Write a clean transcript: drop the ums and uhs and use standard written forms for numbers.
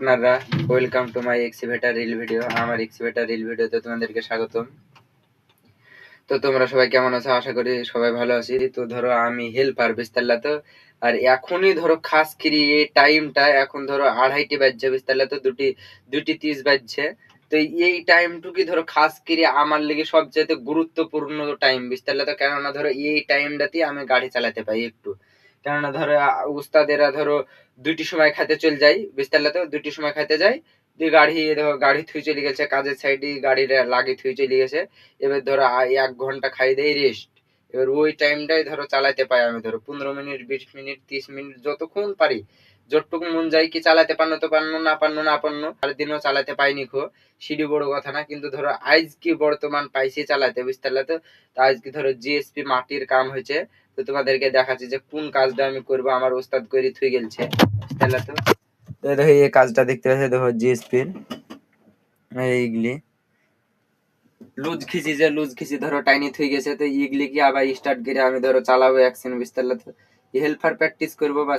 আপনারা welcome to my excavator reel video. আমার excavator reel ভিডিওতে তোমাদেরকে স্বাগতম। তো তোমরা সবাই কেমন আছো? আশা করি সবাই ভালো আছি। তো ধরো আমি হেল্পার বিস্তাল্লা, তো আর এখনই ধরো খাস কিরি এই টাইমটা এখন ধরো 2:30 বাজছে বিস্তাল্লা, তো 2:30 বাজছে। তো এই টাইমটুকি ধরো খাস কিরি আমার লেগে সবচেয়ে গুরুত্বপূর্ণ টাইম বিস্তাল্লা, তো কেননা ধরো এই টাইমটাতে আমি গাড়ি চালাতে পাই একটু। কেননা ধরো উস্তাদেরা ধরো 2টির সময় খাইতে চলে যাই বিস্তাল্লা, তো 2টির সময় খাইতে যাই। দিয়ে গাড়ি থুই চলে গেছে কাজের সাইডে, গাড়িটা লাগে থুই চলে গেছে। এবার ধরো 1 ঘন্টা খাই দেয় রেস্ট। এবার ওই টাইমটাই ধরো চালাতে পাই আমি ধরো 15 মিনিট, 20 মিনিট, 30 মিনিট যতক্ষণ পারি, যতটুকু মন যায় কি চালাতে পারনো তো পারনো, না পারনো না পারনো। আর দিনও চালাতে পাইনি খো, সিঁড়ি বড় কথা না, কিন্তু ধরো আজ কি বর্তমান পাইছি চালাতে বুঝতে পারলে। তো আজকে ধরো জিএসপি মাটির কাম হয়েছে, তো তোমাদেরকে দেখাচ্ছি যে কোন কাজটা আমি করবো। আমার ওস্তাদ করে থুই গেলছে বুঝতে পারলে। তো দেখো এই কাজটা দেখতে পাচ্ছি, দেখো জিএসপির এইগুলি লুজ খিচি ধরো টাইনি থুই গেছে। তো ইগলি কি আবার স্টার্ট করে আমি ধরো চালাবো অ্যাকশন বিস্তার। তো হেল্পার প্র্যাকটিস করবো বা